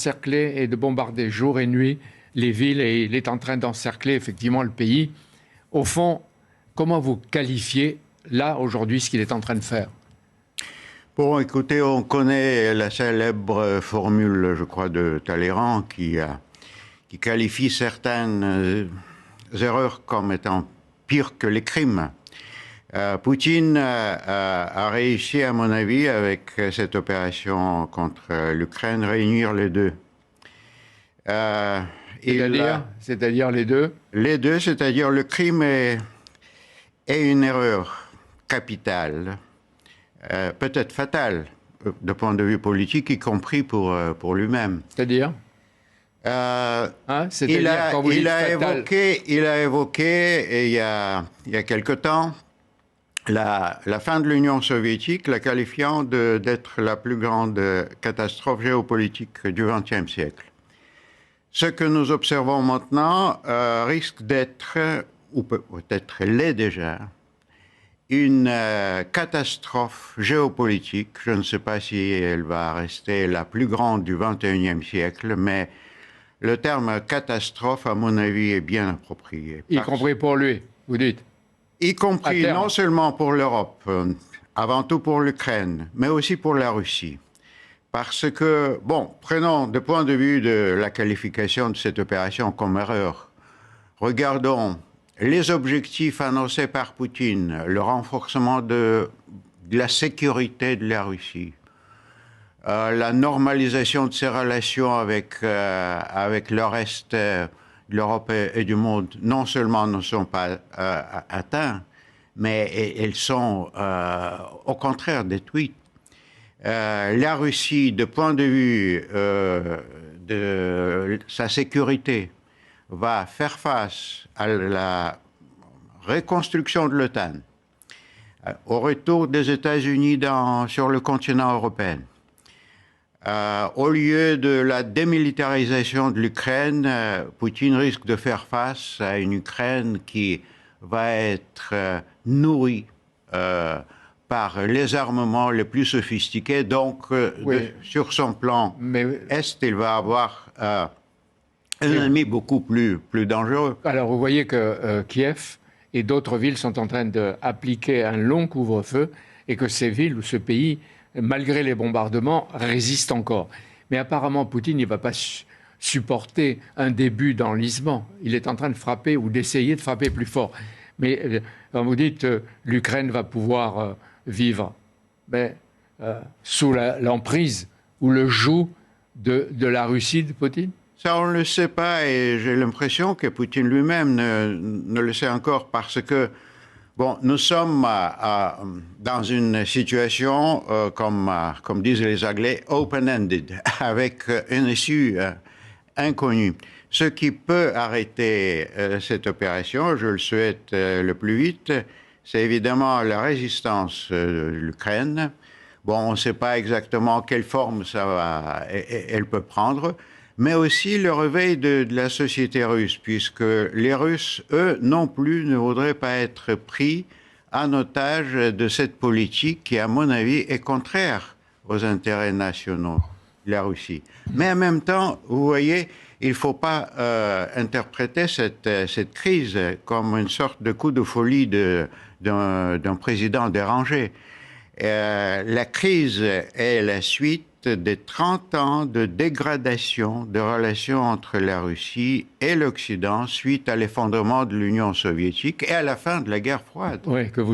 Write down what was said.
encercler et de bombarder jour et nuit les villes et il est en train d'encercler effectivement le pays. Au fond, comment vous qualifiez là aujourd'hui ce qu'il est en train de faire? Bon, écoutez, on connaît la célèbre formule, je crois, de Talleyrand qui qualifie certaines erreurs comme étant pires que les crimes. Poutine a réussi, à mon avis, avec cette opération contre l'Ukraine, réunir les deux. C'est-à-dire les deux? Les deux, c'est-à-dire le crime est une erreur capitale, peut-être fatale, de point de vue politique, y compris pour lui-même. C'est-à-dire il a évoqué il y a quelque temps la fin de l'Union soviétique, la qualifiant d'être la plus grande catastrophe géopolitique du XXe siècle. Ce que nous observons maintenant risque d'être, ou peut-être l'est déjà, une catastrophe géopolitique. Je ne sais pas si elle va rester la plus grande du XXIe siècle, mais le terme catastrophe, à mon avis, est bien approprié. Y compris pour lui, vous dites? Y compris non seulement pour l'Europe, avant tout pour l'Ukraine, mais aussi pour la Russie. Parce que, bon, prenons de point de vue de la qualification de cette opération comme erreur, regardons les objectifs annoncés par Poutine, le renforcement de la sécurité de la Russie, la normalisation de ses relations avec le reste de l'Europe et du monde, non seulement ne sont pas atteints, mais elles sont au contraire détruites. La Russie, de point de vue de sa sécurité, va faire face à la reconstruction de l'OTAN, au retour des États-Unis sur le continent européen. Au lieu de la démilitarisation de l'Ukraine, Poutine risque de faire face à une Ukraine qui va être nourrie par les armements les plus sophistiqués. Donc, sur son plan Est, il va avoir un ennemi beaucoup plus dangereux. Alors, vous voyez que Kiev et d'autres villes sont en train d'appliquer un long couvre-feu et que ces villes ou ce pays, malgré les bombardements, résistent encore. Mais apparemment, Poutine ne va pas supporter un début d'enlisement. Il est en train de frapper ou d'essayer de frapper plus fort. Mais quand vous dites l'Ukraine va pouvoir vivre sous l'emprise ou le joug de la Russie de Poutine? Ça, on ne le sait pas, et j'ai l'impression que Poutine lui-même ne le sait encore, parce que, bon, nous sommes dans une situation, comme disent les Anglais, open-ended, avec une issue inconnue. Ce qui peut arrêter cette opération, je le souhaite le plus vite, c'est évidemment la résistance de l'Ukraine. Bon, on ne sait pas exactement quelle forme elle peut prendre, mais aussi le réveil de la société russe, puisque les Russes, eux, non plus, ne voudraient pas être pris en otage de cette politique qui, à mon avis, est contraire aux intérêts nationaux de la Russie. Mais en même temps, vous voyez, il ne faut pas interpréter cette crise comme une sorte de coup de folie d'un président dérangé. La crise est la suite des 30 ans de dégradation de relations entre la Russie et l'Occident suite à l'effondrement de l'Union soviétique et à la fin de la guerre froide. Oui, que vous